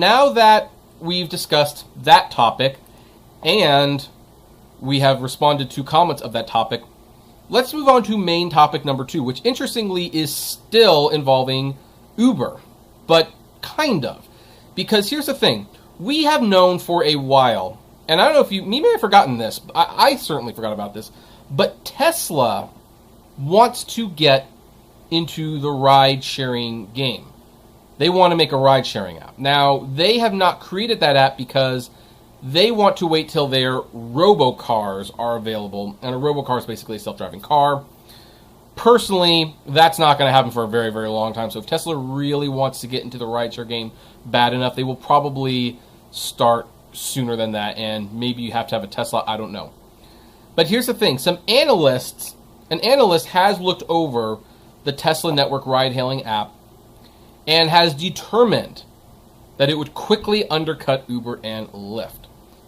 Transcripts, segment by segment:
now that we've discussed that topic and we have responded to comments of that topic, let's move on to main topic number 2, which interestingly is still involving Uber, but kind of. Because here's the thing. We have known for a while, and I don't know if you may have forgotten this, but I certainly forgot about this, but Tesla wants to get into the ride-sharing game. They want to make a ride-sharing app. Now, they have not created that app because they want to wait till their robocars are available, and a robocar is basically a self-driving car. Personally, that's not going to happen for a very, very long time, so if Tesla really wants to get into the rideshare game bad enough, they will probably start sooner than that, and maybe you have to have a Tesla, I don't know. But here's the thing, an analyst has looked over the Tesla network ride-hailing app and has determined that it would quickly undercut Uber and Lyft.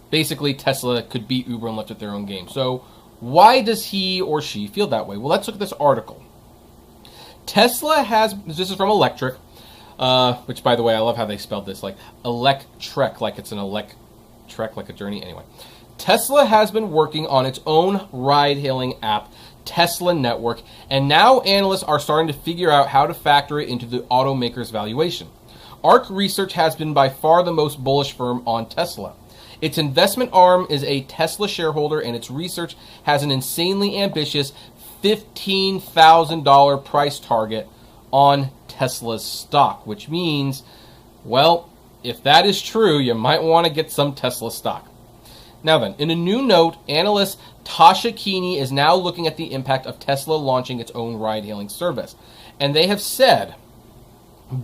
Basically, Tesla could beat Uber and Lyft at their own game. So why does he or she feel that way? Well, let's look at this article. Tesla has, this is from Electric, which, by the way, I love how they spelled this, like Electrek, like it's an Electrek, like a journey. Anyway, Tesla has been working on its own ride-hailing app, Tesla Network, and now analysts are starting to figure out how to factor it into the automaker's valuation. ARC Research has been by far the most bullish firm on Tesla. Its investment arm is a Tesla shareholder, and its research has an insanely ambitious $15,000 price target on Tesla's stock, which means, well, if that is true, you might want to get some Tesla stock. Now then, in a new note, analyst Tasha Keeney is now looking at the impact of Tesla launching its own ride-hailing service. And they have said,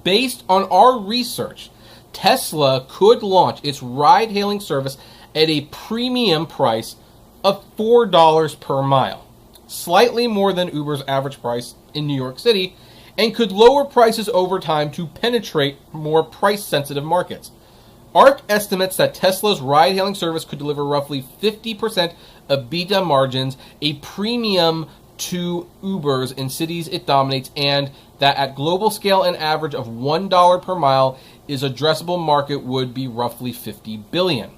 based on our research, Tesla could launch its ride-hailing service at a premium price of $4 per mile, slightly more than Uber's average price in New York City, and could lower prices over time to penetrate more price-sensitive markets. ARC estimates that Tesla's ride-hailing service could deliver roughly 50% EBITDA margins, a premium to Uber's in cities it dominates, and that at global scale an average of $1 per mile is addressable market would be roughly $50 billion.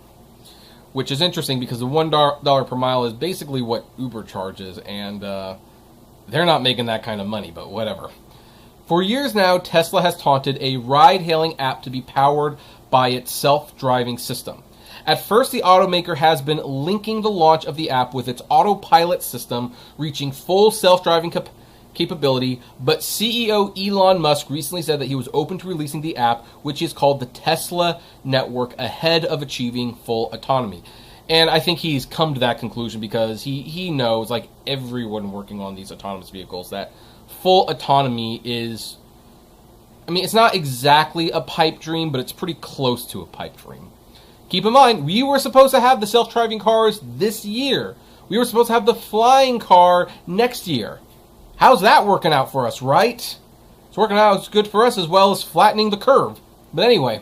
Which is interesting because the $1 per mile is basically what Uber charges, and they're not making that kind of money, but whatever. For years now, Tesla has taunted a ride-hailing app to be powered by its self-driving system. At first, the automaker has been linking the launch of the app with its autopilot system, reaching full self-driving capability, but CEO Elon Musk recently said that he was open to releasing the app, which is called the Tesla Network, ahead of achieving full autonomy. And I think he's come to that conclusion because he knows, like everyone working on these autonomous vehicles, that full autonomy is, I mean, it's not exactly a pipe dream, but it's pretty close to a pipe dream. Keep in mind, we were supposed to have the self-driving cars this year. We were supposed to have the flying car next year. How's that working out for us, right? It's working out as good for us as well as flattening the curve. But anyway,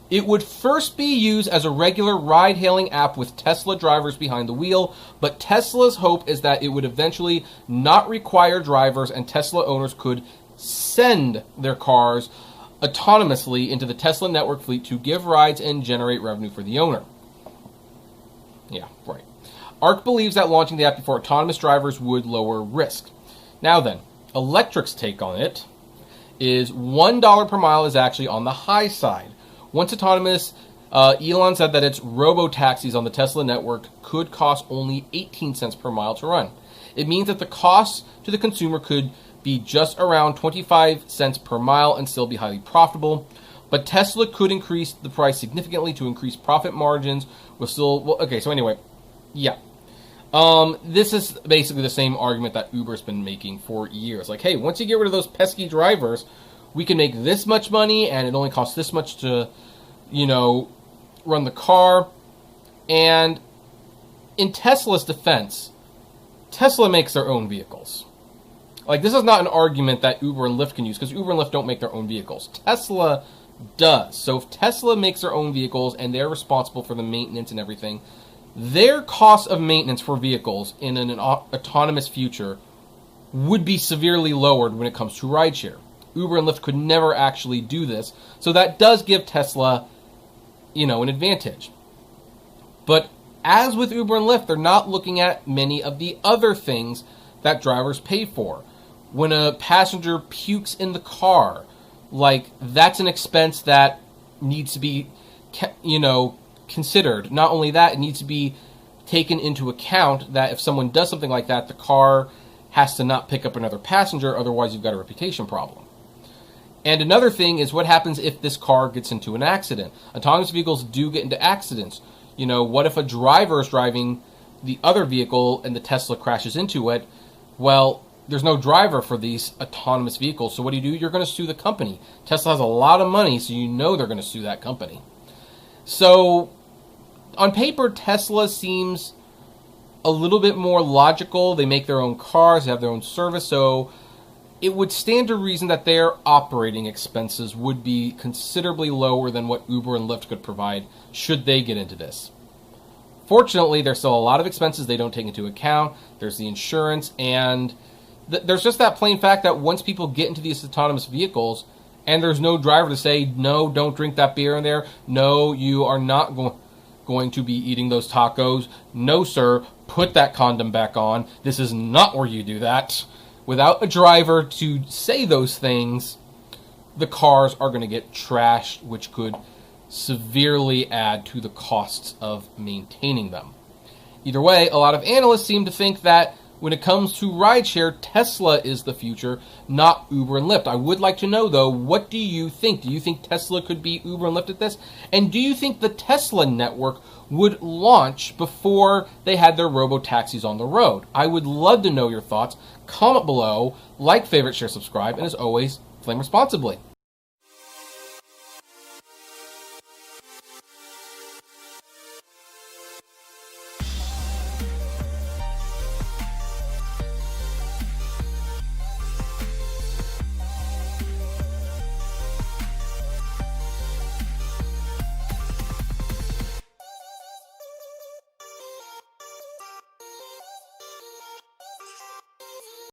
it would first be used as a regular ride-hailing app with Tesla drivers behind the wheel, but Tesla's hope is that it would eventually not require drivers and Tesla owners could send their cars autonomously into the Tesla network fleet to give rides and generate revenue for the owner. Yeah, right. ARC believes that launching the app before autonomous drivers would lower risk. Now then, Electric's take on it is $1 per mile is actually on the high side. Once autonomous, Elon said that its robo-taxis on the Tesla network could cost only 18 cents per mile to run. It means that the cost to the consumer could be just around 25 cents per mile and still be highly profitable. But Tesla could increase the price significantly to increase profit margins. This is basically the same argument that Uber's been making for years. Like, hey, once you get rid of those pesky drivers, we can make this much money and it only costs this much to, run the car. And in Tesla's defense, Tesla makes their own vehicles. Like, this is not an argument that Uber and Lyft can use, because Uber and Lyft don't make their own vehicles. Tesla does. So if Tesla makes their own vehicles and they're responsible for the maintenance and everything, their cost of maintenance for vehicles in an autonomous future would be severely lowered when it comes to rideshare. Uber and Lyft could never actually do this. So that does give Tesla an advantage. But as with Uber and Lyft, they're not looking at many of the other things that drivers pay for. When a passenger pukes in the car, like, that's an expense that needs to be, considered. Not only that, it needs to be taken into account that if someone does something like that, the car has to not pick up another passenger, otherwise you've got a reputation problem. And another thing is what happens if this car gets into an accident. Autonomous vehicles do get into accidents. What if a driver is driving the other vehicle and the Tesla crashes into it? Well, there's no driver for these autonomous vehicles, so what do? You're going to sue the company. Tesla has a lot of money, so they're going to sue that company. So, on paper, Tesla seems a little bit more logical. They make their own cars, they have their own service, so it would stand to reason that their operating expenses would be considerably lower than what Uber and Lyft could provide should they get into this. Fortunately, there's still a lot of expenses they don't take into account. There's the insurance, and there's just that plain fact that once people get into these autonomous vehicles and there's no driver to say, no, don't drink that beer in there. No, you are not going to be eating those tacos. No, sir, put that condom back on. This is not where you do that. Without a driver to say those things, the cars are going to get trashed, which could severely add to the costs of maintaining them. Either way, a lot of analysts seem to think that when it comes to rideshare, Tesla is the future, not Uber and Lyft. I would like to know, though, what do you think? Do you think Tesla could be Uber and Lyft at this? And do you think the Tesla network would launch before they had their robo-taxis on the road? I would love to know your thoughts. Comment below, like, favorite, share, subscribe, and as always, flame responsibly.